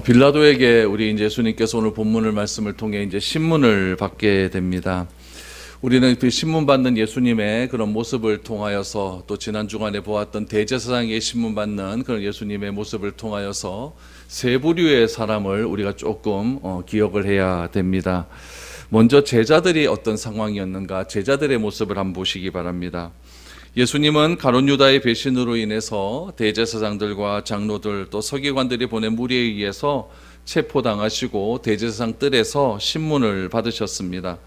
빌라도에게 우리 이제 예수님께서 오늘 본문을 말씀을 통해 이제 신문을 받게 됩니다. 우리는 그 신문 받는 예수님의 그런 모습을 통하여서 또 지난 주간에 보았던 대제사장에게 신문 받는 그런 예수님의 모습을 통하여서 세 부류의 사람을 우리가 조금 기억을 해야 됩니다. 먼저 제자들이 어떤 상황이었는가, 제자들의 모습을 한번 보시기 바랍니다. 예수님은 가룟 유다의 배신으로 인해서 대제사장들과 장로들 또 서기관들이 보낸 무리에 의해서 체포당하시고 대제사장 뜰에서 신문을 받으셨습니다.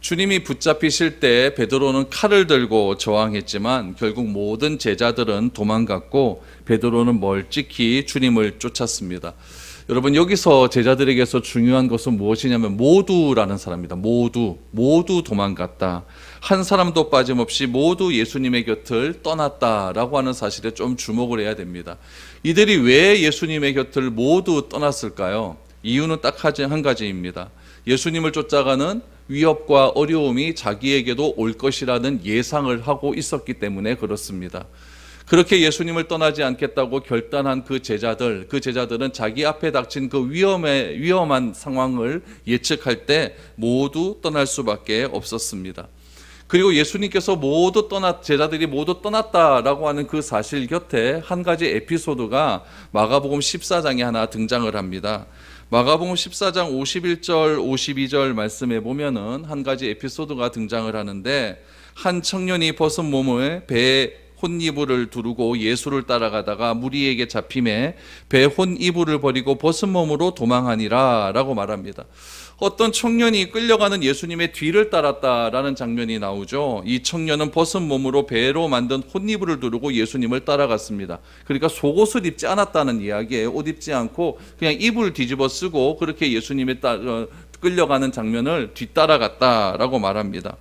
주님이 붙잡히실 때 베드로는 칼을 들고 저항했지만 결국 모든 제자들은 도망갔고 베드로는 멀찍이 주님을 쫓았습니다. 여러분, 여기서 제자들에게서 중요한 것은 무엇이냐면 모두라는 사람입니다. 모두 도망갔다. 한 사람도 빠짐없이 모두 예수님의 곁을 떠났다라고 하는 사실에 좀 주목을 해야 됩니다. 이들이 왜 예수님의 곁을 모두 떠났을까요? 이유는 딱 한 가지입니다. 예수님을 쫓아가는 위협과 어려움이 자기에게도 올 것이라는 예상을 하고 있었기 때문에 그렇습니다. 그렇게 예수님을 떠나지 않겠다고 결단한 그 제자들은 자기 앞에 닥친 그 위험한 상황을 예측할 때 모두 떠날 수밖에 없었습니다. 그리고 예수님께서 제자들이 모두 떠났다라고 하는 그 사실 곁에 한 가지 에피소드가 마가복음 14장에 하나 등장을 합니다. 마가복음 14장 51절 52절 말씀에 보면은 한 가지 에피소드가 등장을 하는데, 한 청년이 벗은 몸을 배에 혼이불을 두르고 예수를 따라가다가 무리에게 잡힘에 배 혼이불을 버리고 벗은 몸으로 도망하니라 라고 말합니다. 어떤 청년이 끌려가는 예수님의 뒤를 따랐다라는 장면이 나오죠. 이 청년은 벗은 몸으로 배로 만든 혼이불을 두르고 예수님을 따라갔습니다. 그러니까 속옷을 입지 않았다는 이야기예요. 옷 입지 않고 그냥 이불 뒤집어 쓰고 그렇게 예수님의 끌려가는 장면을 뒤따라갔다라고 말합니다.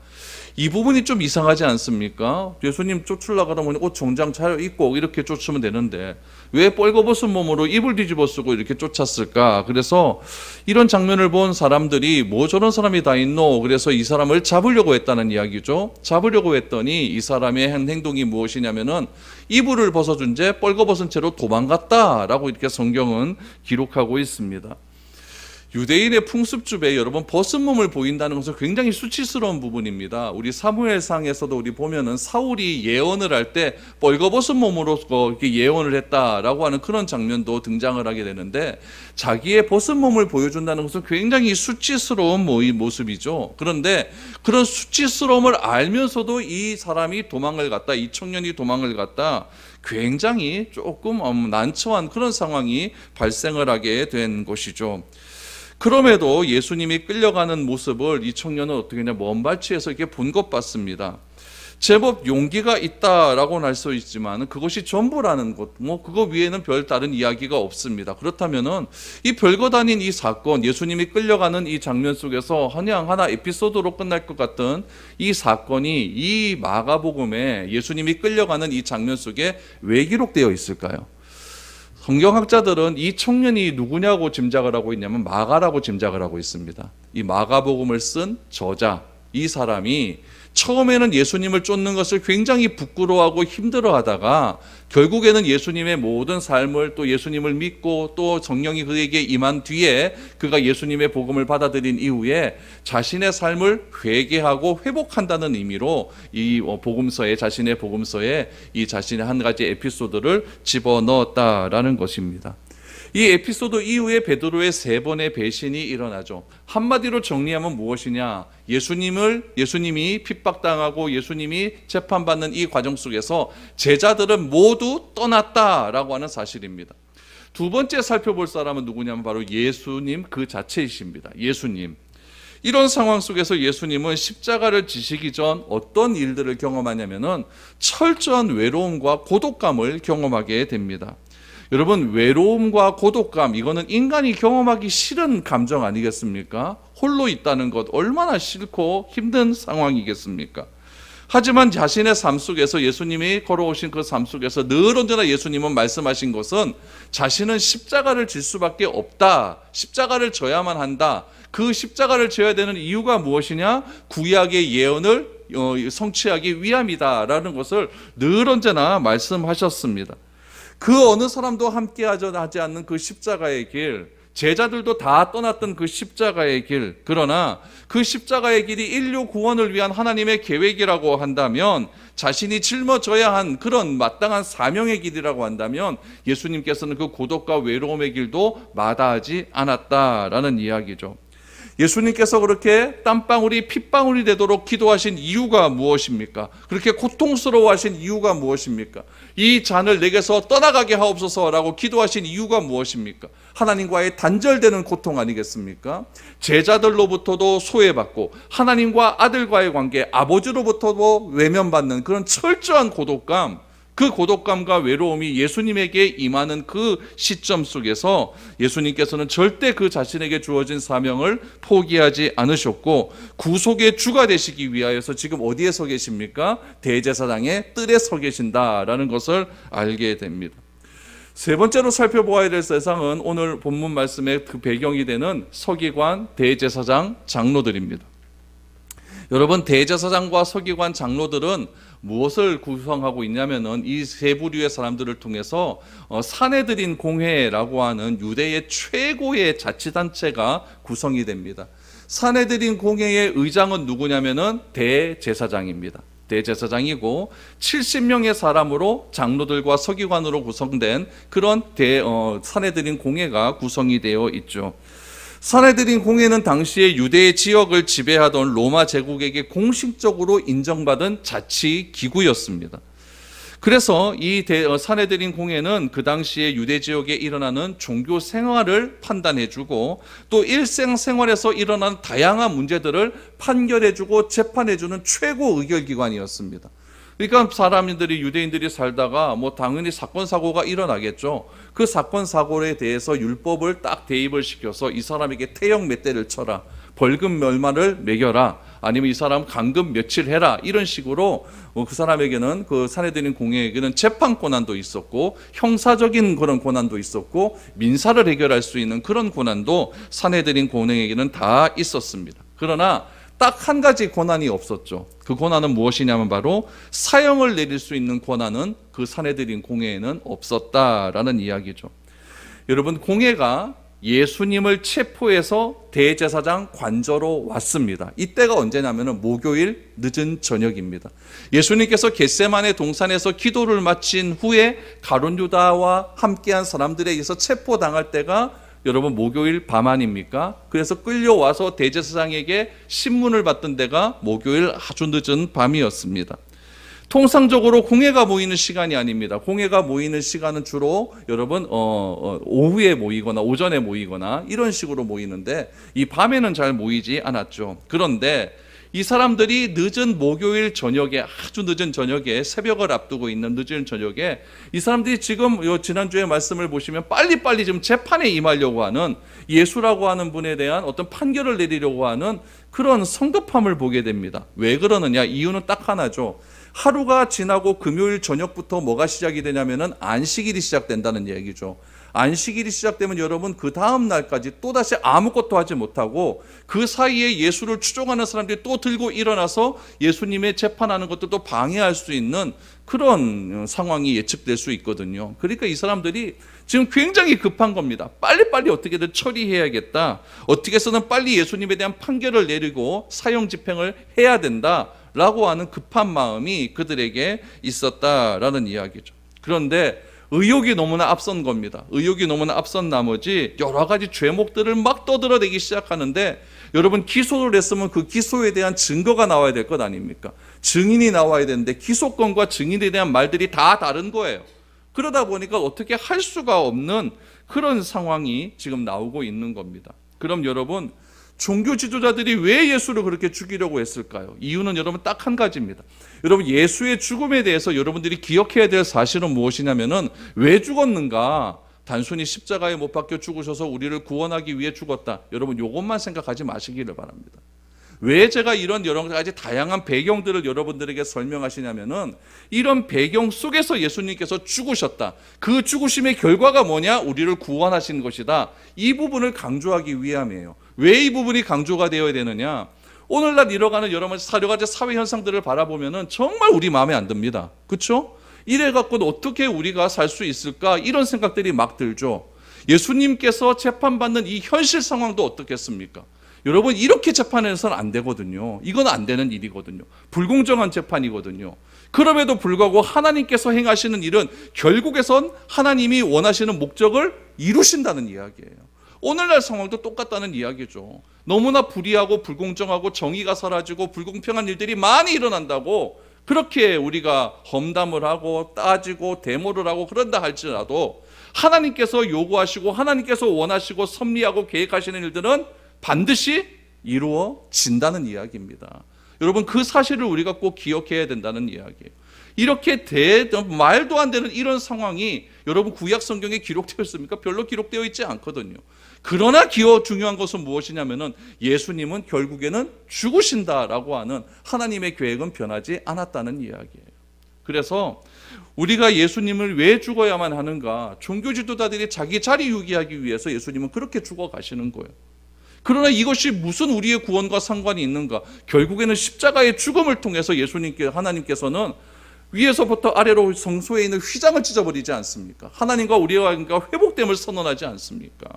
이 부분이 좀 이상하지 않습니까? 예수님 쫓으려고 하면 옷 정장 차려입고 이렇게 쫓으면 되는데 왜 뻘거벗은 몸으로 이불 뒤집어 쓰고 이렇게 쫓았을까? 그래서 이런 장면을 본 사람들이 뭐 저런 사람이 다 있노? 그래서 이 사람을 잡으려고 했다는 이야기죠. 잡으려고 했더니 이 사람의 한 행동이 무엇이냐면은 이불을 벗어준 채 뻘거벗은 채로 도망갔다라고 이렇게 성경은 기록하고 있습니다. 유대인의 풍습주에 여러분 벗은 몸을 보인다는 것은 굉장히 수치스러운 부분입니다. 우리 사무엘상에서도 우리 보면은 사울이 예언을 할 때 벌거벗은 몸으로 이렇게 예언을 했다라고 하는 그런 장면도 등장을 하게 되는데, 자기의 벗은 몸을 보여준다는 것은 굉장히 수치스러운 모습이죠. 그런데 그런 수치스러움을 알면서도 이 사람이 도망을 갔다, 이 청년이 도망을 갔다, 굉장히 조금 난처한 그런 상황이 발생을 하게 된 것이죠. 그럼에도 예수님이 끌려가는 모습을 이 청년은 어떻게 했냐, 먼 발치에서 이렇게 본 것 같습니다. 제법 용기가 있다라고는 할 수 있지만 그것이 전부라는 것, 그거 위에는 별 다른 이야기가 없습니다. 그렇다면은 이 별것 아닌 이 사건, 예수님이 끌려가는 이 장면 속에서 그냥 하나 에피소드로 끝날 것 같은 이 사건이 이 마가복음에 예수님이 끌려가는 이 장면 속에 왜 기록되어 있을까요? 성경학자들은 이 청년이 누구냐고 짐작을 하고 있냐면 마가라고 짐작을 하고 있습니다. 이 마가복음을 쓴 저자, 이 사람이 처음에는 예수님을 쫓는 것을 굉장히 부끄러워하고 힘들어하다가 결국에는 예수님의 모든 삶을, 또 예수님을 믿고 또 성령이 그에게 임한 뒤에 그가 예수님의 복음을 받아들인 이후에 자신의 삶을 회개하고 회복한다는 의미로 이 복음서에, 자신의 복음서에 이 자신의 한 가지 에피소드를 집어넣었다라는 것입니다. 이 에피소드 이후에 베드로의 3번의 배신이 일어나죠. 한마디로 정리하면 무엇이냐? 예수님이 핍박당하고 예수님이 재판받는 이 과정 속에서 제자들은 모두 떠났다라고 하는 사실입니다. 두 번째 살펴볼 사람은 누구냐면 바로 예수님 그 자체이십니다. 예수님. 이런 상황 속에서 예수님은 십자가를 지시기 전 어떤 일들을 경험하냐면은 철저한 외로움과 고독감을 경험하게 됩니다. 여러분, 외로움과 고독감, 이거는 인간이 경험하기 싫은 감정 아니겠습니까? 홀로 있다는 것 얼마나 싫고 힘든 상황이겠습니까? 하지만 자신의 삶 속에서, 예수님이 걸어오신 그 삶 속에서 늘 언제나 예수님은 말씀하신 것은 자신은 십자가를 질 수밖에 없다, 십자가를 져야만 한다. 그 십자가를 져야 되는 이유가 무엇이냐? 구약의 예언을 성취하기 위함이다라는 것을 늘 언제나 말씀하셨습니다. 그 어느 사람도 함께 하지 않는 그 십자가의 길, 제자들도 다 떠났던 그 십자가의 길, 그러나 그 십자가의 길이 인류 구원을 위한 하나님의 계획이라고 한다면, 자신이 짊어져야 한 그런 마땅한 사명의 길이라고 한다면, 예수님께서는 그 고독과 외로움의 길도 마다하지 않았다라는 이야기죠. 예수님께서 그렇게 땀방울이 핏방울이 되도록 기도하신 이유가 무엇입니까? 그렇게 고통스러워하신 이유가 무엇입니까? 이 잔을 내게서 떠나가게 하옵소서라고 기도하신 이유가 무엇입니까? 하나님과의 단절되는 고통 아니겠습니까? 제자들로부터도 소외받고 하나님과 아들과의 관계, 아버지로부터도 외면받는 그런 철저한 고독감, 그 고독감과 외로움이 예수님에게 임하는 그 시점 속에서 예수님께서는 절대 그 자신에게 주어진 사명을 포기하지 않으셨고, 구속의 주가 되시기 위하여서 지금 어디에 서 계십니까? 대제사장의 뜰에 서 계신다라는 것을 알게 됩니다. 세 번째로 살펴보아야 될 세상은 오늘 본문 말씀의 그 배경이 되는 서기관, 대제사장, 장로들입니다. 여러분, 대제사장과 서기관, 장로들은 무엇을 구성하고 있냐면은 이 세 부류의 사람들을 통해서 사내들인 공회라고 하는 유대의 최고의 자치단체가 구성이 됩니다. 사내들인 공회의 의장은 누구냐면은 대제사장입니다. 대제사장이고 70명의 사람으로 장로들과 서기관으로 구성된 그런 사내들인 공회가 구성이 되어 있죠. 사내들인 공회는 당시에 유대의 지역을 지배하던 로마 제국에게 공식적으로 인정받은 자치 기구였습니다. 그래서 이 사내들인 공회는 그 당시에 유대 지역에 일어나는 종교 생활을 판단해주고 또 일생생활에서 일어나는 다양한 문제들을 판결해주고 재판해주는 최고 의결기관이었습니다. 그러니까 사람들이, 유대인들이 살다가 뭐 당연히 사건 사고가 일어나겠죠. 그 사건 사고에 대해서 율법을 딱 대입을 시켜서 이 사람에게 태형 몇 대를 쳐라, 벌금 얼마를 매겨라, 아니면 이 사람 감금 며칠 해라, 이런 식으로 그 사람에게는, 그 사내들인 공회에게는 재판 권한도 있었고 형사적인 그런 권한도 있었고 민사를 해결할 수 있는 그런 권한도 사내들인 공회에게는 다 있었습니다. 그러나 딱 한 가지 권한이 없었죠. 그 권한은 무엇이냐면 바로 사형을 내릴 수 있는 권한은 그 사내들인 공회에는 없었다라는 이야기죠. 여러분, 공회가 예수님을 체포해서 대제사장 관저로 왔습니다. 이때가 언제냐면 목요일 늦은 저녁입니다. 예수님께서 겟세마네 동산에서 기도를 마친 후에 가룟 유다와 함께한 사람들에 의해서 체포당할 때가 여러분 목요일 밤 아닙니까? 그래서 끌려와서 대제사장에게 신문을 받던 데가 목요일 아주 늦은 밤이었습니다. 통상적으로 공회가 모이는 시간이 아닙니다. 공회가 모이는 시간은 주로 여러분 오후에 모이거나 오전에 모이거나 이런 식으로 모이는데 이 밤에는 잘 모이지 않았죠. 그런데 이 사람들이 늦은 목요일 저녁에, 아주 늦은 저녁에, 새벽을 앞두고 있는 늦은 저녁에 이 사람들이 지금 지난주에 말씀을 보시면 빨리빨리 지금 재판에 임하려고 하는, 예수라고 하는 분에 대한 어떤 판결을 내리려고 하는 그런 성급함을 보게 됩니다. 왜 그러느냐? 이유는 딱 하나죠. 하루가 지나고 금요일 저녁부터 뭐가 시작이 되냐면은 안식일이 시작된다는 얘기죠. 안식일이 시작되면 여러분 그 다음 날까지 또다시 아무것도 하지 못하고 그 사이에 예수를 추종하는 사람들이 또 들고 일어나서 예수님의 재판하는 것도 또 방해할 수 있는 그런 상황이 예측될 수 있거든요. 그러니까 이 사람들이 지금 굉장히 급한 겁니다. 빨리빨리 어떻게든 처리해야겠다. 어떻게 해서든 빨리 예수님에 대한 판결을 내리고 사형 집행을 해야 된다 라고 하는 급한 마음이 그들에게 있었다라는 이야기죠. 그런데 의욕이 너무나 앞선 겁니다. 의욕이 너무나 앞선 나머지 여러 가지 죄목들을 막 떠들어대기 시작하는데, 여러분 기소를 했으면 그 기소에 대한 증거가 나와야 될 것 아닙니까? 증인이 나와야 되는데 기소권과 증인에 대한 말들이 다 다른 거예요. 그러다 보니까 어떻게 할 수가 없는 그런 상황이 지금 나오고 있는 겁니다. 그럼 여러분, 종교 지도자들이 왜 예수를 그렇게 죽이려고 했을까요? 이유는 여러분 딱 한 가지입니다. 여러분, 예수의 죽음에 대해서 여러분들이 기억해야 될 사실은 무엇이냐면은 왜 죽었는가? 단순히 십자가에 못 박혀 죽으셔서 우리를 구원하기 위해 죽었다. 여러분, 이것만 생각하지 마시기를 바랍니다. 왜 제가 이런 여러 가지 다양한 배경들을 여러분들에게 설명하시냐면은 이런 배경 속에서 예수님께서 죽으셨다. 그 죽으심의 결과가 뭐냐? 우리를 구원하신 것이다. 이 부분을 강조하기 위함이에요. 왜 이 부분이 강조가 되어야 되느냐? 오늘날 일어가는 여러 가지 사회 현상들을 바라보면은 정말 우리 마음에 안 듭니다. 그렇죠? 이래 갖고는 어떻게 우리가 살 수 있을까? 이런 생각들이 막 들죠. 예수님께서 재판받는 이 현실 상황도 어떻겠습니까? 여러분, 이렇게 재판해서는 안 되거든요. 이건 안 되는 일이거든요. 불공정한 재판이거든요. 그럼에도 불구하고 하나님께서 행하시는 일은 결국에선 하나님이 원하시는 목적을 이루신다는 이야기예요. 오늘날 상황도 똑같다는 이야기죠. 너무나 불의하고 불공정하고 정의가 사라지고 불공평한 일들이 많이 일어난다고 그렇게 우리가 험담을 하고 따지고 데모를 하고 그런다 할지라도 하나님께서 요구하시고 하나님께서 원하시고 섭리하고 계획하시는 일들은 반드시 이루어진다는 이야기입니다. 여러분, 그 사실을 우리가 꼭 기억해야 된다는 이야기예요. 이렇게 말도 안 되는 이런 상황이 여러분 구약 성경에 기록되어 있습니까? 별로 기록되어 있지 않거든요. 그러나 중요한 것은 무엇이냐면은 예수님은 결국에는 죽으신다라고 하는 하나님의 계획은 변하지 않았다는 이야기예요. 그래서 우리가 예수님을 왜 죽어야만 하는가? 종교 지도자들이 자기 자리 유지하기 위해서 예수님은 그렇게 죽어 가시는 거예요. 그러나 이것이 무슨 우리의 구원과 상관이 있는가? 결국에는 십자가의 죽음을 통해서 하나님께서는 위에서부터 아래로 성소에 있는 휘장을 찢어버리지 않습니까? 하나님과 우리와 회복됨을 선언하지 않습니까?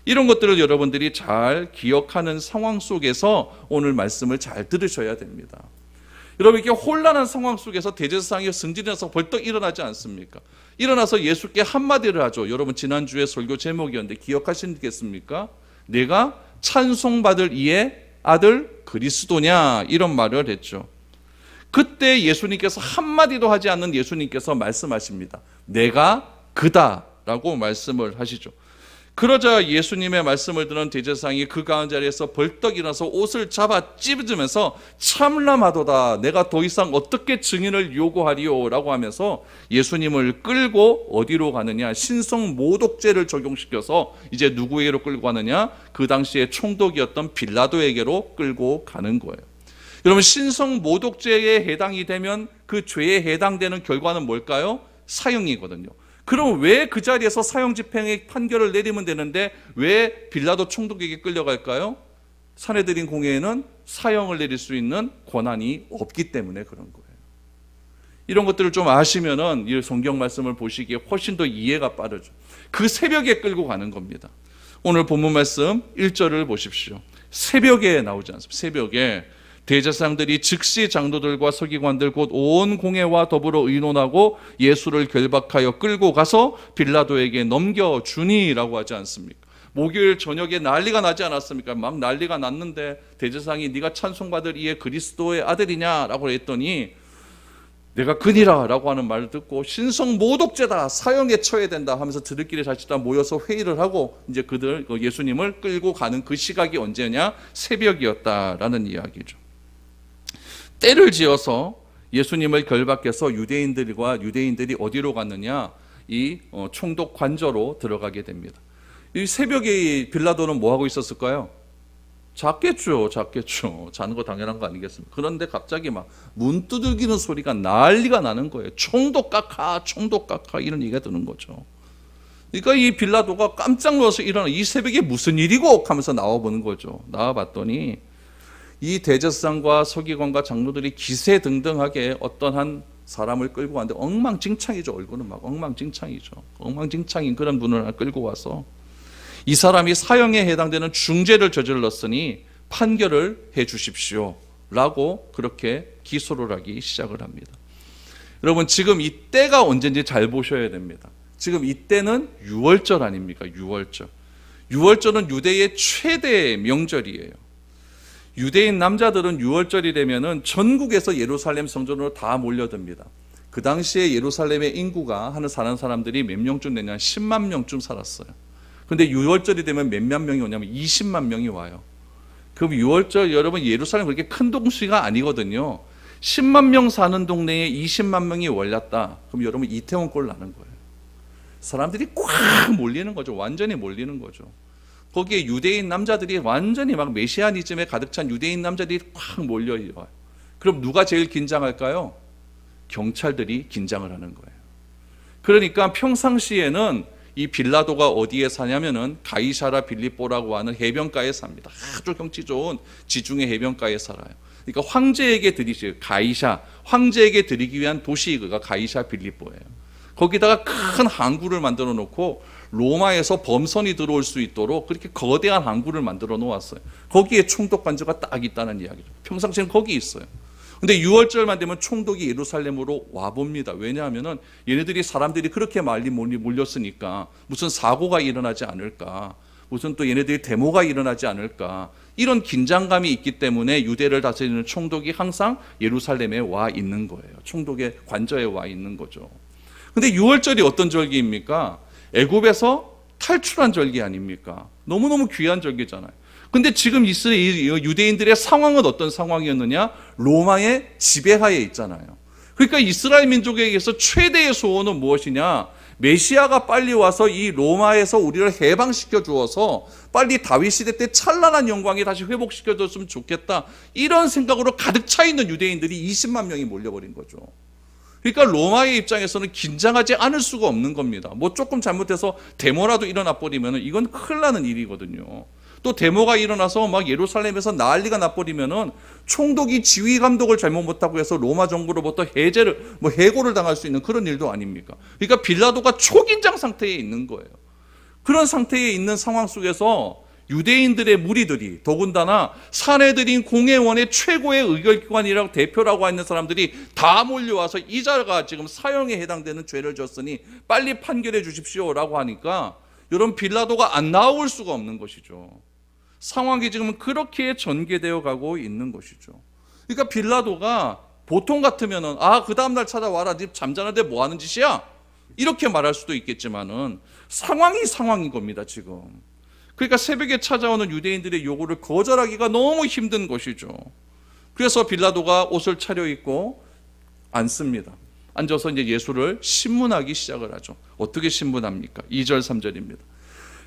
이런 것들을 여러분들이 잘 기억하는 상황 속에서 오늘 말씀을 잘 들으셔야 됩니다. 여러분, 이렇게 혼란한 상황 속에서 대제사장이 승진해서 벌떡 일어나지 않습니까? 일어나서 예수께 한마디를 하죠. 여러분, 지난주에 설교 제목이었는데 기억하시겠습니까? 내가 찬송받을 이의 아들 그리스도냐, 이런 말을 했죠. 그때 예수님께서 한마디도 하지 않는 예수님께서 말씀하십니다. 내가 그다라고 말씀을 하시죠. 그러자 예수님의 말씀을 듣는 대제사장이 그 강한 자리에서 벌떡 일어나서 옷을 잡아 찢으면서 참람하도다, 내가 더 이상 어떻게 증인을 요구하리요 라고 하면서 예수님을 끌고 어디로 가느냐, 신성 모독죄를 적용시켜서 이제 누구에게로 끌고 가느냐, 그 당시에 총독이었던 빌라도에게로 끌고 가는 거예요. 여러분, 신성 모독죄에 해당이 되면 그 죄에 해당되는 결과는 뭘까요? 사형이거든요. 그럼 왜 그 자리에서 사형 집행의 판결을 내리면 되는데 왜 빌라도 총독에게 끌려갈까요? 산헤드린 공회에는 사형을 내릴 수 있는 권한이 없기 때문에 그런 거예요. 이런 것들을 좀 아시면은 이 성경 말씀을 보시기에 훨씬 더 이해가 빠르죠. 그 새벽에 끌고 가는 겁니다. 오늘 본문 말씀 1절을 보십시오. 새벽에 나오지 않습니까? 새벽에 대제사장들이 즉시 장로들과 서기관들 곧 온 공회와 더불어 의논하고 예수를 결박하여 끌고 가서 빌라도에게 넘겨주니라고 하지 않습니까? 목요일 저녁에 난리가 나지 않았습니까? 막 난리가 났는데 대제사장이 네가 찬송받을 이의 그리스도의 아들이냐라고 했더니 내가 그니라라고 하는 말을 듣고 신성 모독죄다, 사형에 처해야 된다 하면서 들들끼리 다시 다 모여서 회의를 하고 이제 예수님을 끌고 가는 그 시각이 언제냐? 새벽이었다라는 이야기죠. 때를 지어서 예수님을 결박해서 유대인들이 어디로 갔느냐? 이 총독 관저로 들어가게 됩니다. 이 새벽에 빌라도는 뭐 하고 있었을까요? 잤겠죠. 자는 거 당연한 거 아니겠습니까? 그런데 갑자기 막 문 두들기는 소리가 난리가 나는 거예요. 총독 깎아 이런 얘기가 드는 거죠. 그러니까 이 빌라도가 깜짝 놀라서 일어나, 이 새벽에 무슨 일이고 하면서 나와보는 거죠. 나와봤더니 이 대제사장과 서기관과 장로들이 기세등등하게 어떤 한 사람을 끌고 왔는데 엉망진창이죠. 얼굴은 막 엉망진창이죠. 엉망진창인 그런 분을 끌고 와서 이 사람이 사형에 해당되는 중죄를 저질렀으니 판결을 해 주십시오 라고 그렇게 기소를 하기 시작을 합니다. 여러분, 지금 이 때가 언제인지 잘 보셔야 됩니다. 지금 이 때는 유월절 아닙니까? 유월절은 유대의 최대 명절이에요. 유대인 남자들은 유월절이 되면은 전국에서 예루살렘 성전으로 다 몰려듭니다. 그 당시에 예루살렘의 인구가 사는 사람들이 몇 명쯤 되냐? 10만 명쯤 살았어요. 근데 유월절이 되면 몇만 명이 오냐면 20만 명이 와요. 그럼 유월절, 여러분, 예루살렘 그렇게 큰 도시가 아니거든요. 10만 명 사는 동네에 20만 명이 몰렸다. 그럼 여러분 이태원꼴 나는 거예요. 사람들이 꽉 몰리는 거죠. 완전히 몰리는 거죠. 거기에 유대인 남자들이 완전히 막 메시아니즘에 가득 찬 유대인 남자들이 꽉 몰려와요. 그럼 누가 제일 긴장할까요? 경찰들이 긴장을 하는 거예요. 그러니까 평상시에는 이 빌라도가 어디에 사냐면은 가이사라 빌립보라고 하는 해변가에 삽니다. 아주 경치 좋은 지중해 해변가에 살아요. 그러니까 황제에게 드리시, 가이샤, 황제에게 드리기 위한 도시가 가이샤 빌립보예요. 거기다가 큰 항구를 만들어 놓고 로마에서 범선이 들어올 수 있도록 그렇게 거대한 항구를 만들어 놓았어요. 거기에 총독 관저가 딱 있다는 이야기죠. 평상시에는 거기 있어요. 근데 6월절만 되면 총독이 예루살렘으로 와봅니다. 왜냐하면은 얘네들이 사람들이 그렇게 많이 몰렸으니까 무슨 사고가 일어나지 않을까, 무슨 또 얘네들이 데모가 일어나지 않을까, 이런 긴장감이 있기 때문에 유대를 다스리는 총독이 항상 예루살렘에 와 있는 거예요. 총독의 관저에 와 있는 거죠. 근데 6월절이 어떤 절기입니까? 애굽에서 탈출한 절기 아닙니까? 너무너무 귀한 절기잖아요. 근데 지금 유대인들의 상황은 어떤 상황이었느냐? 로마의 지배하에 있잖아요. 그러니까 이스라엘 민족에게서 최대의 소원은 무엇이냐? 메시아가 빨리 와서 이 로마에서 우리를 해방시켜 주어서 빨리 다윗 시대 때 찬란한 영광이 다시 회복시켜 줬으면 좋겠다. 이런 생각으로 가득 차 있는 유대인들이 20만 명이 몰려버린 거죠. 그러니까 로마의 입장에서는 긴장하지 않을 수가 없는 겁니다. 뭐 조금 잘못해서 데모라도 일어나 버리면 이건 큰일 나는 일이거든요. 또 데모가 일어나서 막 예루살렘에서 난리가 나버리면은 총독이 지휘 감독을 잘못 못하고 해서 로마 정부로부터 해고를 당할 수 있는 그런 일도 아닙니까? 그러니까 빌라도가 초긴장 상태에 있는 거예요. 그런 상태에 있는 상황 속에서 유대인들의 무리들이, 더군다나 산헤드린 공회원의 최고의 의결기관이라고 대표라고 하는 사람들이 다 몰려와서 이 자가 지금 사형에 해당되는 죄를 졌으니 빨리 판결해 주십시오라고 하니까 여러분, 빌라도가 안 나올 수가 없는 것이죠. 상황이 지금 그렇게 전개되어 가고 있는 것이죠. 그러니까 빌라도가 보통 같으면은 그 다음날 찾아와라, 네 잠자는데 뭐 하는 짓이야? 이렇게 말할 수도 있겠지만은 상황이 상황인 겁니다, 지금. 그러니까 새벽에 찾아오는 유대인들의 요구를 거절하기가 너무 힘든 것이죠. 그래서 빌라도가 옷을 차려입고 앉습니다. 앉아서 이제 예수를 신문하기 시작을 하죠. 어떻게 신문합니까? 2절 3절입니다.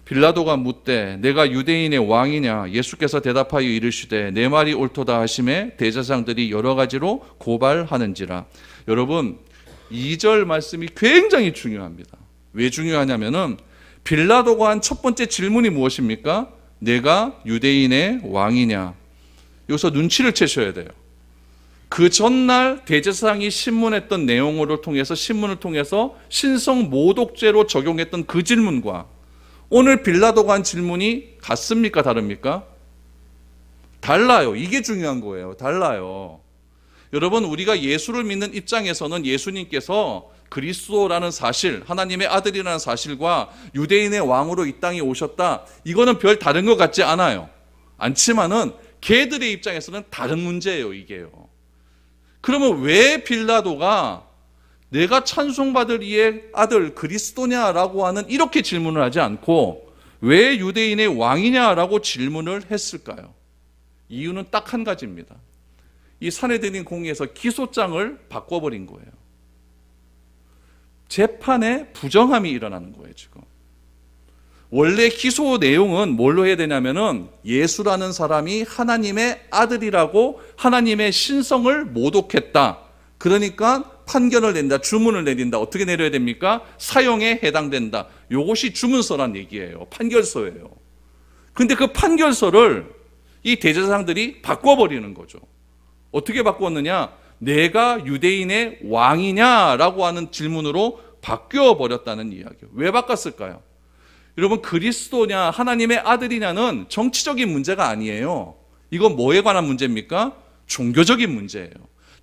빌라도가 묻되 내가 유대인의 왕이냐? 예수께서 대답하여 이르시되 내 말이 옳도다 하심에 대제사장들이 여러 가지로 고발하는지라. 여러분, 2절 말씀이 굉장히 중요합니다. 왜 중요하냐면은 빌라도가 한 첫 번째 질문이 무엇입니까? 내가 유대인의 왕이냐? 여기서 눈치를 채셔야 돼요. 그 전날 대제사장이 신문을 통해서 신성 모독죄로 적용했던 그 질문과 오늘 빌라도가 한 질문이 같습니까? 다릅니까? 달라요. 이게 중요한 거예요. 달라요. 여러분, 우리가 예수를 믿는 입장에서는 예수님께서 그리스도라는 사실, 하나님의 아들이라는 사실과 유대인의 왕으로 이 땅에 오셨다, 이거는 별 다른 것 같지 않지만은 걔들의 입장에서는 다른 문제예요, 이게요. 그러면 왜 빌라도가 내가 찬송받을 이의 아들 그리스도냐라고 하는 이렇게 질문을 하지 않고 왜 유대인의 왕이냐라고 질문을 했을까요? 이유는 딱 한 가지입니다. 이 산헤드린 공의에서 기소장을 바꿔버린 거예요. 재판에 부정함이 일어나는 거예요, 지금. 원래 기소 내용은 뭘로 해야 되냐면은 예수라는 사람이 하나님의 아들이라고 하나님의 신성을 모독했다. 그러니까 판결을 낸다, 주문을 내린다. 어떻게 내려야 됩니까? 사형에 해당된다. 이것이 주문서란 얘기예요. 판결서예요. 근데 그 판결서를 이 대제사장들이 바꿔버리는 거죠. 어떻게 바꿨느냐? 내가 유대인의 왕이냐라고 하는 질문으로 바뀌어버렸다는 이야기예요. 왜 바꿨을까요? 여러분, 그리스도냐 하나님의 아들이냐는 정치적인 문제가 아니에요. 이건 뭐에 관한 문제입니까? 종교적인 문제예요.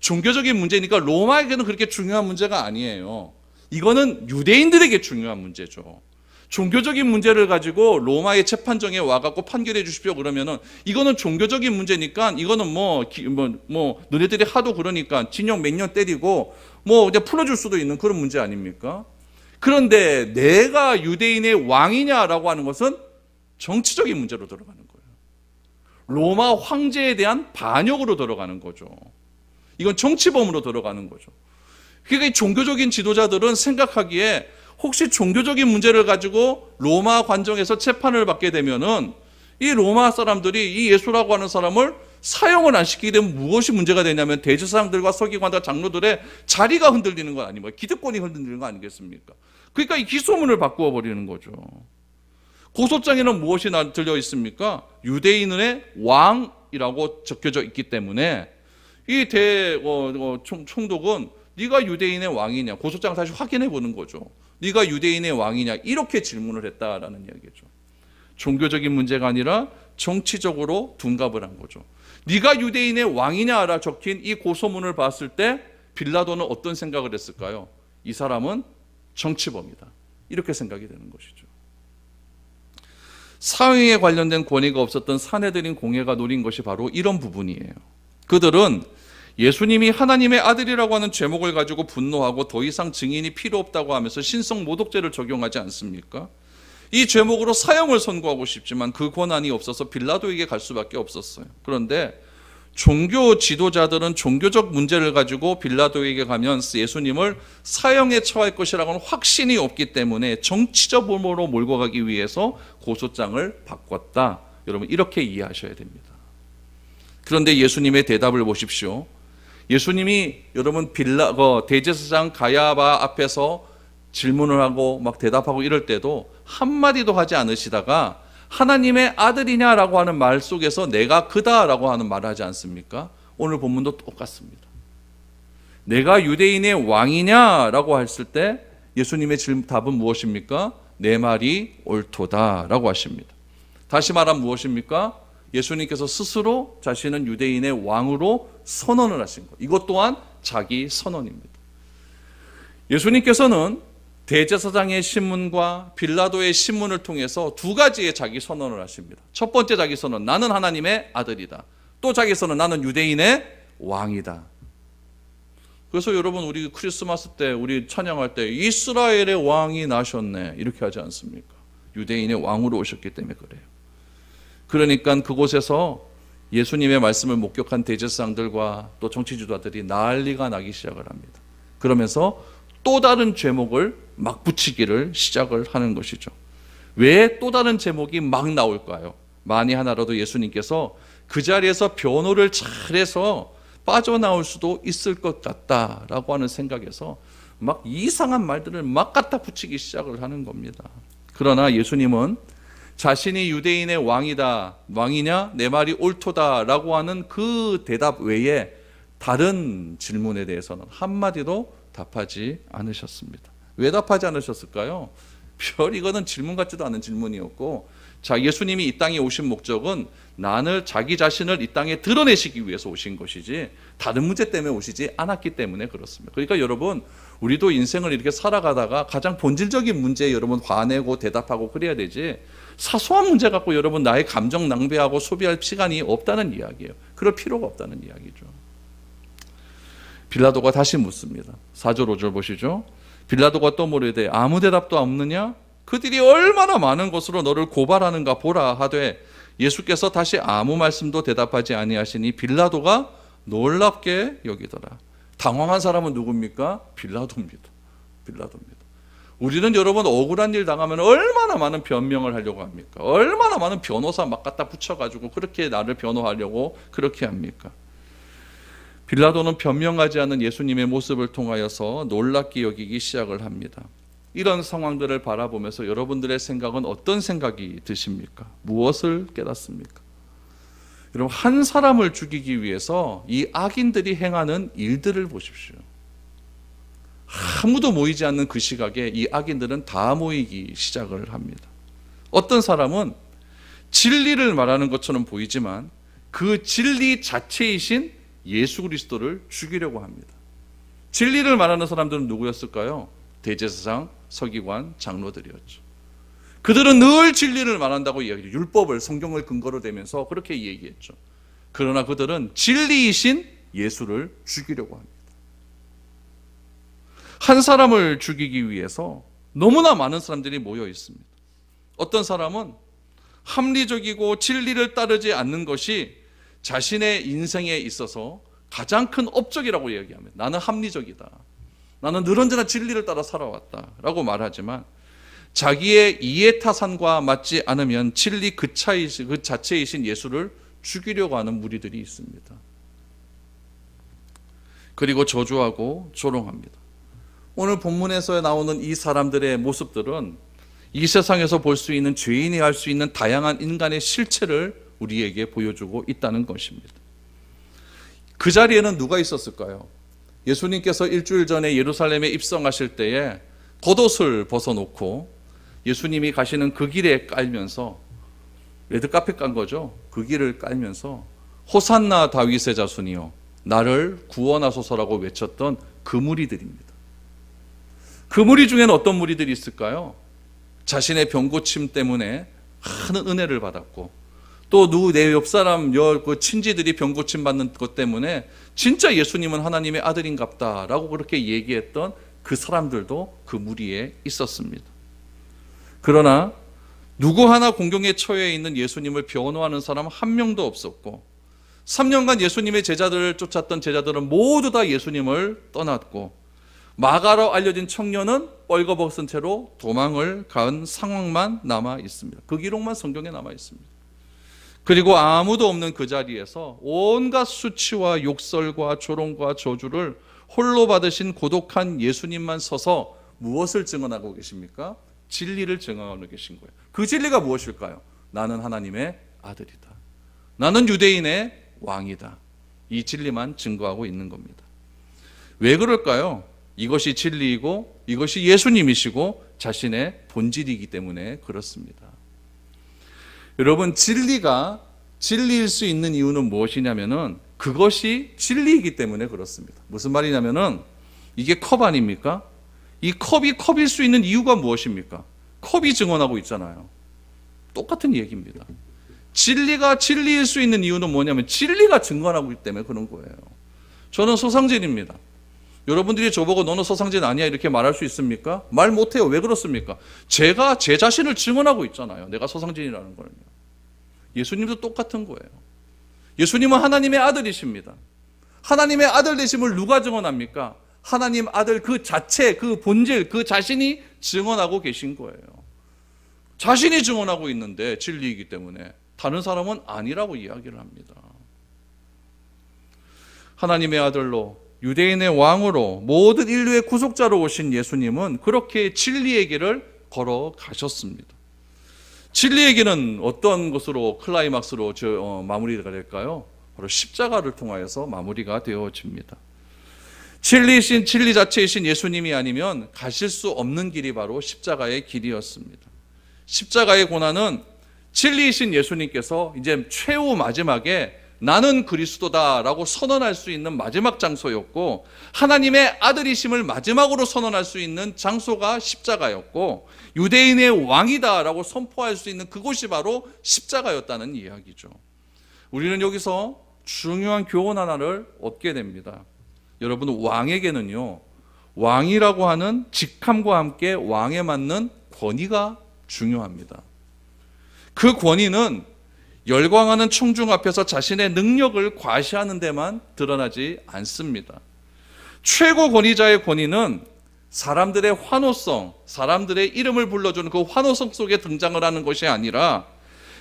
종교적인 문제니까 로마에게는 그렇게 중요한 문제가 아니에요. 이거는 유대인들에게 중요한 문제죠. 종교적인 문제를 가지고 로마의 재판정에 와갖고 판결해 주십시오 그러면은 이거는 종교적인 문제니까 이거는 너네들이 하도 그러니까 징역 몇 년 때리고 이제 풀어줄 수도 있는 그런 문제 아닙니까? 그런데 내가 유대인의 왕이냐라고 하는 것은 정치적인 문제로 들어가는 거예요. 로마 황제에 대한 반역으로 들어가는 거죠. 이건 정치범으로 들어가는 거죠. 그러니까 이 종교적인 지도자들은 생각하기에 혹시 종교적인 문제를 가지고 로마 관정에서 재판을 받게 되면은 이 로마 사람들이 이 예수라고 하는 사람을 사형을 안 시키게 되면 무엇이 문제가 되냐면 대제사장들과 서기관과 장로들의 자리가 흔들리는 거 아닙니까? 기득권이 흔들리는 거 아니겠습니까? 그러니까 이 기소문을 바꾸어 버리는 거죠. 고소장에는 무엇이 들려 있습니까? 유대인의 왕이라고 적혀져 있기 때문에 이 총독은 네가 유대인의 왕이냐, 고소장을 다시 확인해 보는 거죠. 네가 유대인의 왕이냐, 이렇게 질문을 했다라는 이야기죠. 종교적인 문제가 아니라 정치적으로 둔갑을 한 거죠. 네가 유대인의 왕이냐라 적힌 이 고소문을 봤을 때 빌라도는 어떤 생각을 했을까요? 이 사람은 정치범이다, 이렇게 생각이 되는 것이죠. 사회에 관련된 권위가 없었던 사내들인 공회가 노린 것이 바로 이런 부분이에요. 그들은 예수님이 하나님의 아들이라고 하는 죄목을 가지고 분노하고 더 이상 증인이 필요 없다고 하면서 신성 모독죄를 적용하지 않습니까? 이 죄목으로 사형을 선고하고 싶지만 그 권한이 없어서 빌라도에게 갈 수밖에 없었어요. 그런데 종교 지도자들은 종교적 문제를 가지고 빌라도에게 가면 예수님을 사형에 처할 것이라고는 확신이 없기 때문에 정치적 볼모로 몰고 가기 위해서 고소장을 바꿨다. 여러분, 이렇게 이해하셔야 됩니다. 그런데 예수님의 대답을 보십시오. 예수님이 여러분 대제사장 가야바 앞에서 질문을 하고 막 대답하고 이럴 때도 한마디도 하지 않으시다가 하나님의 아들이냐라고 하는 말 속에서 내가 그다라고 하는 말을 하지 않습니까? 오늘 본문도 똑같습니다. 내가 유대인의 왕이냐라고 했을 때 예수님의 답은 무엇입니까? 내 말이 옳도다라고 하십니다. 다시 말하면 무엇입니까? 예수님께서 스스로 자신은 유대인의 왕으로 선언을 하신 것. 이것 또한 자기 선언입니다. 예수님께서는 대제사장의 신문과 빌라도의 신문을 통해서 두 가지의 자기 선언을 하십니다. 첫 번째 자기 선언, 나는 하나님의 아들이다. 또 자기 선언, 나는 유대인의 왕이다. 그래서 여러분, 우리 크리스마스 때 우리 찬양할 때 이스라엘의 왕이 나셨네, 이렇게 하지 않습니까? 유대인의 왕으로 오셨기 때문에 그래요. 그러니까 그곳에서 예수님의 말씀을 목격한 대제사장들과 또 정치지도자들이 난리가 나기 시작을 합니다. 그러면서 또 다른 제목을 막 붙이기를 시작을 하는 것이죠. 왜 또 다른 제목이 막 나올까요? 만이 하나라도 예수님께서 그 자리에서 변호를 잘해서 빠져나올 수도 있을 것 같다라고 하는 생각에서 막 이상한 말들을 막 갖다 붙이기 시작을 하는 겁니다. 그러나 예수님은 자신이 유대인의 왕이냐, 내 말이 옳도다라고 하는 그 대답 외에 다른 질문에 대해서는 한마디도 답하지 않으셨습니다. 왜 답하지 않으셨을까요? 이거는 질문 같지도 않은 질문이었고, 자, 예수님이 이 땅에 오신 목적은 자기 자신을 이 땅에 드러내시기 위해서 오신 것이지 다른 문제 때문에 오시지 않았기 때문에 그렇습니다. 그러니까 여러분, 우리도 인생을 이렇게 살아가다가 가장 본질적인 문제에 여러분 화내고 대답하고 그래야 되지, 사소한 문제 갖고 여러분 나의 감정 낭비하고 소비할 시간이 없다는 이야기예요. 그럴 필요가 없다는 이야기죠. 빌라도가 다시 묻습니다. 4절 5절 보시죠. 빌라도가 또 물으되 아무 대답도 없느냐? 그들이 얼마나 많은 것으로 너를 고발하는가 보라 하되 예수께서 다시 아무 말씀도 대답하지 아니하시니 빌라도가 놀랍게 여기더라. 당황한 사람은 누굽니까? 빌라도입니다. 우리는 여러분 억울한 일 당하면 얼마나 많은 변명을 하려고 합니까? 얼마나 많은 변호사 막 갖다 붙여가지고 그렇게 나를 변호하려고 그렇게 합니까? 빌라도는 변명하지 않은 예수님의 모습을 통하여서 놀랍게 여기기 시작을 합니다. 이런 상황들을 바라보면서 여러분들의 생각은 어떤 생각이 드십니까? 무엇을 깨닫습니까? 여러분, 한 사람을 죽이기 위해서 이 악인들이 행하는 일들을 보십시오. 아무도 모이지 않는 그 시각에 이 악인들은 다 모이기 시작을 합니다. 어떤 사람은 진리를 말하는 것처럼 보이지만 그 진리 자체이신 예수 그리스도를 죽이려고 합니다. 진리를 말하는 사람들은 누구였을까요? 대제사장, 서기관, 장로들이었죠. 그들은 늘 진리를 말한다고 이야기했죠. 율법을, 성경을 근거로 대면서 그렇게 얘기했죠. 그러나 그들은 진리이신 예수를 죽이려고 합니다. 한 사람을 죽이기 위해서 너무나 많은 사람들이 모여 있습니다. 어떤 사람은 합리적이고 진리를 따르지 않는 것이 자신의 인생에 있어서 가장 큰 업적이라고 이야기합니다. 나는 합리적이다. 나는 늘 언제나 진리를 따라 살아왔다 라고 말하지만 자기의 이해타산과 맞지 않으면 진리 그 자체이신 예수를 죽이려고 하는 무리들이 있습니다. 그리고 저주하고 조롱합니다. 오늘 본문에서 나오는 이 사람들의 모습들은 이 세상에서 볼 수 있는 죄인이 할 수 있는 다양한 인간의 실체를 우리에게 보여주고 있다는 것입니다. 그 자리에는 누가 있었을까요? 예수님께서 일주일 전에 예루살렘에 입성하실 때에 겉옷을 벗어놓고 예수님이 가시는 그 길에 깔면서, 레드카펫 깐 거죠. 그 길을 깔면서 호산나 다윗의 자손이여 나를 구원하소서라고 외쳤던 그 무리들입니다. 그 무리 중에는 어떤 무리들이 있을까요? 자신의 병고침 때문에 많은 은혜를 받았고, 또 내 옆사람 그 친지들이 병고침 받는 것 때문에 진짜 예수님은 하나님의 아들인갑다라고 그렇게 얘기했던 그 사람들도 그 무리에 있었습니다. 그러나 누구 하나 공경에 처해 있는 예수님을 변호하는 사람 한 명도 없었고, 3년간 예수님의 제자들을 쫓았던 제자들은 모두 다 예수님을 떠났고, 마가로 알려진 청년은 뻘거벗은 채로 도망을 간 상황만 남아 있습니다. 그 기록만 성경에 남아 있습니다. 그리고 아무도 없는 그 자리에서 온갖 수치와 욕설과 조롱과 저주를 홀로 받으신 고독한 예수님만 서서 무엇을 증언하고 계십니까? 진리를 증언하고 계신 거예요. 그 진리가 무엇일까요? 나는 하나님의 아들이다. 나는 유대인의 왕이다. 이 진리만 증거하고 있는 겁니다. 왜 그럴까요? 이것이 진리이고 이것이 예수님이시고 자신의 본질이기 때문에 그렇습니다. 여러분, 진리가 진리일 수 있는 이유는 무엇이냐면은 그것이 진리이기 때문에 그렇습니다. 무슨 말이냐면은 이게 컵 아닙니까? 이 컵이 컵일 수 있는 이유가 무엇입니까? 컵이 증언하고 있잖아요. 똑같은 얘기입니다. 진리가 진리일 수 있는 이유는 뭐냐면 진리가 증언하고 있기 때문에 그런 거예요. 저는 소상진입니다. 여러분들이 저보고 너는 소상진 아니야 이렇게 말할 수 있습니까? 말 못해요. 왜 그렇습니까? 제가 제 자신을 증언하고 있잖아요. 내가 소상진이라는 거는요. 예수님도 똑같은 거예요. 예수님은 하나님의 아들이십니다. 하나님의 아들 되심을 누가 증언합니까? 하나님 아들 그 자체, 그 본질, 그 자신이 증언하고 계신 거예요. 자신이 증언하고 있는데 진리이기 때문에 다른 사람은 아니라고 이야기를 합니다. 하나님의 아들로 유대인의 왕으로 모든 인류의 구속자로 오신 예수님은 그렇게 진리의 길을 걸어가셨습니다. 진리의 길은 어떤 것으로 클라이막스로 마무리가 될까요? 바로 십자가를 통하여서 마무리가 되어집니다. 진리이신 진리 자체이신 예수님이 아니면 가실 수 없는 길이 바로 십자가의 길이었습니다. 십자가의 고난은 진리이신 예수님께서 이제 최후 마지막에 나는 그리스도다라고 선언할 수 있는 마지막 장소였고, 하나님의 아들이심을 마지막으로 선언할 수 있는 장소가 십자가였고, 유대인의 왕이다라고 선포할 수 있는 그곳이 바로 십자가였다는 이야기죠. 우리는 여기서 중요한 교훈 하나를 얻게 됩니다. 여러분, 왕에게는요, 왕이라고 하는 직함과 함께 왕에 맞는 권위가 중요합니다. 그 권위는 열광하는 청중 앞에서 자신의 능력을 과시하는 데만 드러나지 않습니다. 최고 권위자의 권위는 사람들의 환호성, 사람들의 이름을 불러주는 그 환호성 속에 등장을 하는 것이 아니라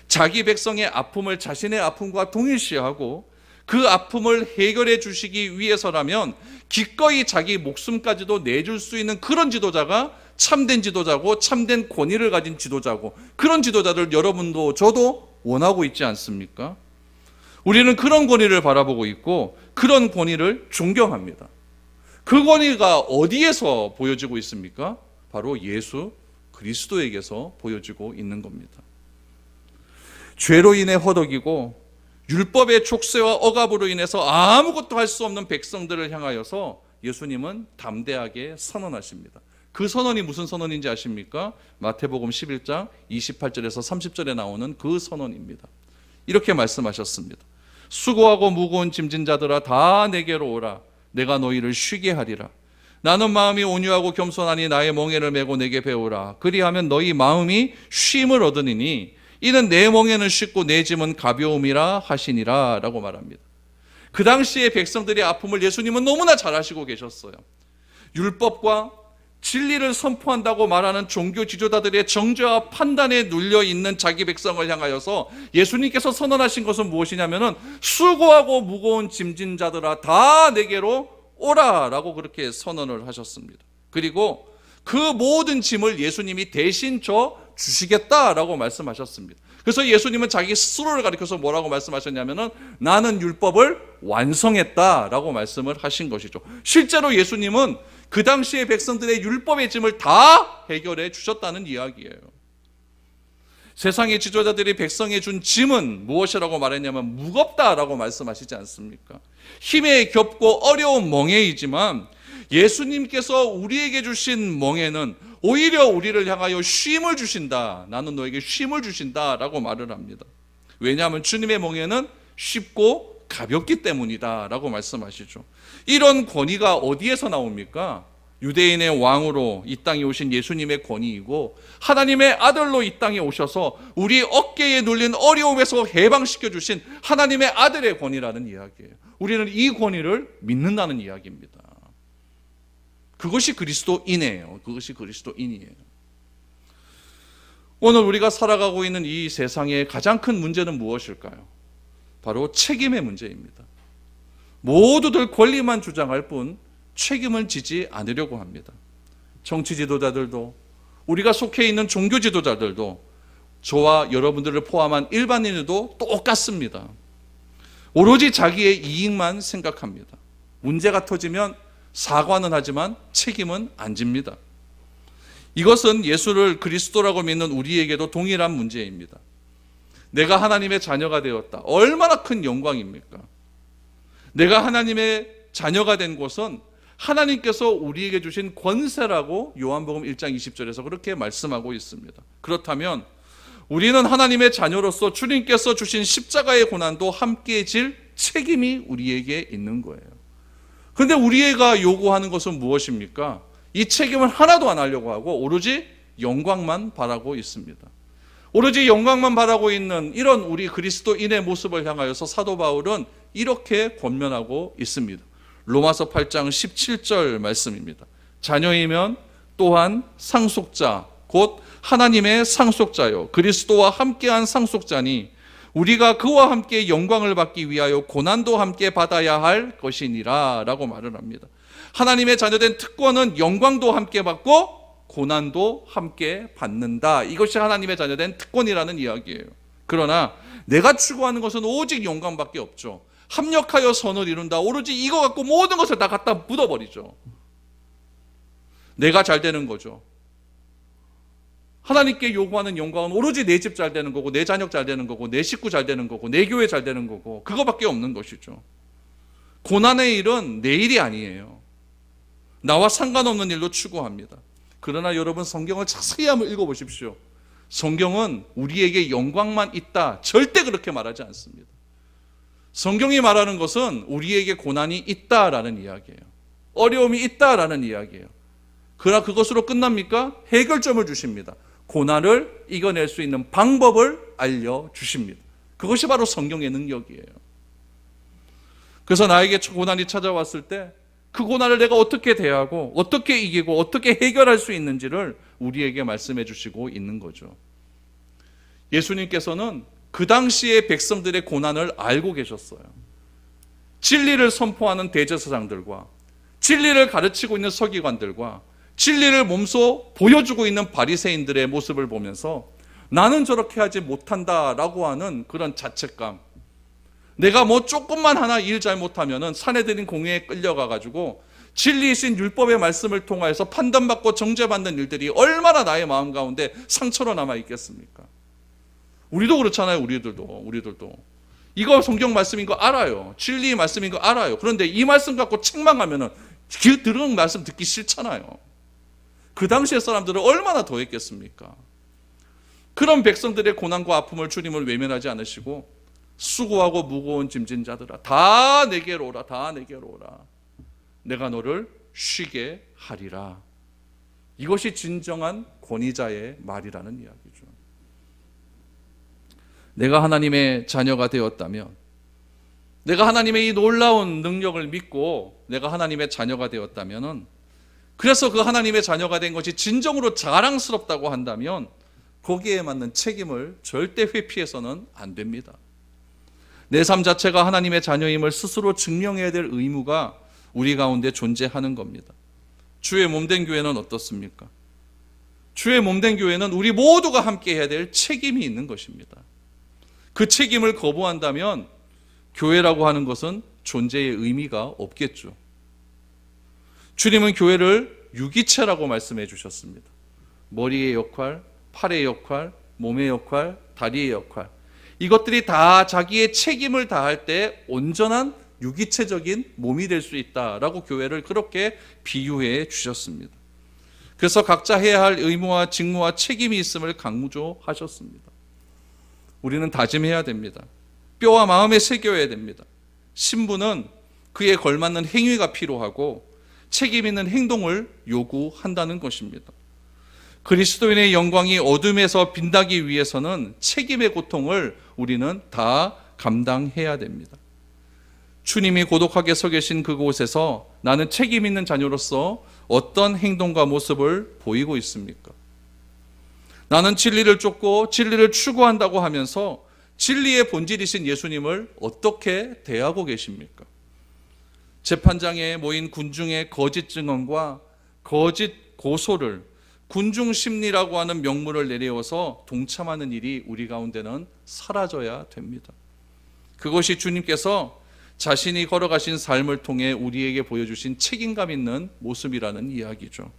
자기 백성의 아픔을 자신의 아픔과 동일시하고 그 아픔을 해결해 주시기 위해서라면 기꺼이 자기 목숨까지도 내줄 수 있는 그런 지도자가 참된 지도자고 참된 권위를 가진 지도자고, 그런 지도자들 여러분도 저도 원하고 있지 않습니까? 우리는 그런 권위를 바라보고 있고 그런 권위를 존경합니다. 그 권위가 어디에서 보여지고 있습니까? 바로 예수 그리스도에게서 보여지고 있는 겁니다. 죄로 인해 허덕이고 율법의 족쇄와 억압으로 인해서 아무것도 할 수 없는 백성들을 향하여서 예수님은 담대하게 선언하십니다. 그 선언이 무슨 선언인지 아십니까? 마태복음 11장 28절에서 30절에 나오는 그 선언입니다. 이렇게 말씀하셨습니다. 수고하고 무거운 짐진 자들아 다 내게로 오라. 내가 너희를 쉬게 하리라. 나는 마음이 온유하고 겸손하니 나의 멍에를 메고 내게 배우라. 그리하면 너희 마음이 쉼을 얻으리니 이는 내 멍에는 쉽고 내 짐은 가벼움이라 하시니라 라고 말합니다. 그 당시에 백성들의 아픔을 예수님은 너무나 잘 아시고 계셨어요. 율법과 진리를 선포한다고 말하는 종교 지도자들의 정죄와 판단에 눌려있는 자기 백성을 향하여서 예수님께서 선언하신 것은 무엇이냐면은 수고하고 무거운 짐진 자들아 다 내게로 오라 라고 그렇게 선언을 하셨습니다. 그리고 그 모든 짐을 예수님이 대신 저 주시겠다라고 말씀하셨습니다. 그래서 예수님은 자기 스스로를 가리켜서 뭐라고 말씀하셨냐면은 나는 율법을 완성했다라고 말씀을 하신 것이죠. 실제로 예수님은 그 당시의 백성들의 율법의 짐을 다 해결해 주셨다는 이야기예요. 세상의 지도자들이 백성에 준 짐은 무엇이라고 말했냐면 무겁다라고 말씀하시지 않습니까? 힘에 겹고 어려운 멍에이지만 예수님께서 우리에게 주신 멍에는 오히려 우리를 향하여 쉼을 주신다. 나는 너에게 쉼을 주신다라고 말을 합니다. 왜냐하면 주님의 멍에는 쉽고 가볍기 때문이다 라고 말씀하시죠. 이런 권위가 어디에서 나옵니까? 유대인의 왕으로 이 땅에 오신 예수님의 권위이고 하나님의 아들로 이 땅에 오셔서 우리 어깨에 눌린 어려움에서 해방시켜 주신 하나님의 아들의 권위라는 이야기예요. 우리는 이 권위를 믿는다는 이야기입니다. 그것이 그리스도인이에요. 그것이 그리스도인이에요. 오늘 우리가 살아가고 있는 이 세상의 가장 큰 문제는 무엇일까요? 바로 책임의 문제입니다. 모두들 권리만 주장할 뿐 책임을 지지 않으려고 합니다. 정치 지도자들도 우리가 속해 있는 종교 지도자들도 저와 여러분들을 포함한 일반인들도 똑같습니다. 오로지 자기의 이익만 생각합니다. 문제가 터지면 사과는 하지만 책임은 안 집니다. 이것은 예수를 그리스도라고 믿는 우리에게도 동일한 문제입니다. 내가 하나님의 자녀가 되었다. 얼마나 큰 영광입니까? 내가 하나님의 자녀가 된 것은 하나님께서 우리에게 주신 권세라고 요한복음 1장 20절에서 그렇게 말씀하고 있습니다. 그렇다면 우리는 하나님의 자녀로서 주님께서 주신 십자가의 고난도 함께 질 책임이 우리에게 있는 거예요. 그런데 우리가 요구하는 것은 무엇입니까? 이 책임을 하나도 안 하려고 하고 오로지 영광만 바라고 있습니다. 오로지 영광만 바라고 있는 이런 우리 그리스도인의 모습을 향하여서 사도 바울은 이렇게 권면하고 있습니다. 로마서 8장 17절 말씀입니다. 자녀이면 또한 상속자 곧 하나님의 상속자요 그리스도와 함께한 상속자니 우리가 그와 함께 영광을 받기 위하여 고난도 함께 받아야 할 것이니라 라고 말을 합니다. 하나님의 자녀된 특권은 영광도 함께 받고 고난도 함께 받는다. 이것이 하나님의 자녀된 특권이라는 이야기예요. 그러나 내가 추구하는 것은 오직 영광밖에 없죠. 합력하여 선을 이룬다. 오로지 이거 갖고 모든 것을 다 갖다 묻어버리죠. 내가 잘 되는 거죠. 하나님께 요구하는 영광은 오로지 내 집 잘 되는 거고 내 자녀 잘 되는 거고 내 식구 잘 되는 거고 내 교회 잘 되는 거고 그거밖에 없는 것이죠. 고난의 일은 내 일이 아니에요. 나와 상관없는 일로 추구합니다. 그러나 여러분 성경을 자세히 한번 읽어보십시오. 성경은 우리에게 영광만 있다. 절대 그렇게 말하지 않습니다. 성경이 말하는 것은 우리에게 고난이 있다라는 이야기예요. 어려움이 있다라는 이야기예요. 그러나 그것으로 끝납니까? 해결점을 주십니다. 고난을 이겨낼 수 있는 방법을 알려주십니다. 그것이 바로 성경의 능력이에요. 그래서 나에게 고난이 찾아왔을 때 그 고난을 내가 어떻게 대하고 어떻게 이기고 어떻게 해결할 수 있는지를 우리에게 말씀해 주시고 있는 거죠. 예수님께서는 그 당시의 백성들의 고난을 알고 계셨어요. 진리를 선포하는 대제사장들과 진리를 가르치고 있는 서기관들과 진리를 몸소 보여주고 있는 바리새인들의 모습을 보면서 나는 저렇게 하지 못한다라고 하는 그런 자책감, 내가 뭐 조금만 하나 일 잘못하면은 사내들인 공회에 끌려가가지고 진리이신 율법의 말씀을 통하여서 판단받고 정죄받는 일들이 얼마나 나의 마음 가운데 상처로 남아 있겠습니까? 우리도 그렇잖아요. 우리들도 이거 성경 말씀인 거 알아요. 진리 말씀인 거 알아요. 그런데 이 말씀 갖고 책망하면은 들은 말씀 듣기 싫잖아요. 그 당시의 사람들은 얼마나 더했겠습니까? 그런 백성들의 고난과 아픔을 주님을 외면하지 않으시고 수고하고 무거운 짐진 자들아 다 내게로 오라. 다 내게로 오라. 내가 너를 쉬게 하리라. 이것이 진정한 권위자의 말이라는 이야기죠. 내가 하나님의 자녀가 되었다면, 내가 하나님의 이 놀라운 능력을 믿고 내가 하나님의 자녀가 되었다면, 그래서 그 하나님의 자녀가 된 것이 진정으로 자랑스럽다고 한다면 거기에 맞는 책임을 절대 회피해서는 안 됩니다. 내 삶 자체가 하나님의 자녀임을 스스로 증명해야 될 의무가 우리 가운데 존재하는 겁니다. 주의 몸된 교회는 어떻습니까? 주의 몸된 교회는 우리 모두가 함께 해야 될 책임이 있는 것입니다. 그 책임을 거부한다면 교회라고 하는 것은 존재의 의미가 없겠죠. 주님은 교회를 유기체라고 말씀해 주셨습니다. 머리의 역할, 팔의 역할, 몸의 역할, 다리의 역할, 이것들이 다 자기의 책임을 다할 때 온전한 유기체적인 몸이 될 수 있다라고 교회를 그렇게 비유해 주셨습니다. 그래서 각자 해야 할 의무와 직무와 책임이 있음을 강조하셨습니다. 우리는 다짐해야 됩니다. 뼈와 마음에 새겨야 됩니다. 신부는 그에 걸맞는 행위가 필요하고 책임 있는 행동을 요구한다는 것입니다. 그리스도인의 영광이 어둠에서 빛나기 위해서는 책임의 고통을 우리는 다 감당해야 됩니다. 주님이 고독하게 서 계신 그곳에서 나는 책임 있는 자녀로서 어떤 행동과 모습을 보이고 있습니까? 나는 진리를 쫓고 진리를 추구한다고 하면서 진리의 본질이신 예수님을 어떻게 대하고 계십니까? 재판장에 모인 군중의 거짓 증언과 거짓 고소를 군중 심리라고 하는 명물을 내려워서 동참하는 일이 우리 가운데는 사라져야 됩니다. 그것이 주님께서 자신이 걸어가신 삶을 통해 우리에게 보여주신 책임감 있는 모습이라는 이야기죠.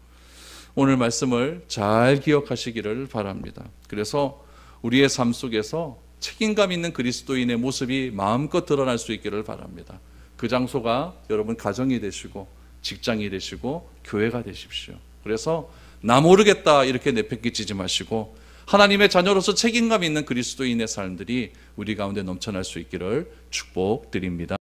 오늘 말씀을 잘 기억하시기를 바랍니다. 그래서 우리의 삶 속에서 책임감 있는 그리스도인의 모습이 마음껏 드러날 수 있기를 바랍니다. 그 장소가 여러분 가정이 되시고 직장이 되시고 교회가 되십시오. 그래서 나 모르겠다 이렇게 내팽개치지 마시고 하나님의 자녀로서 책임감 있는 그리스도인의 삶들이 우리 가운데 넘쳐날 수 있기를 축복드립니다.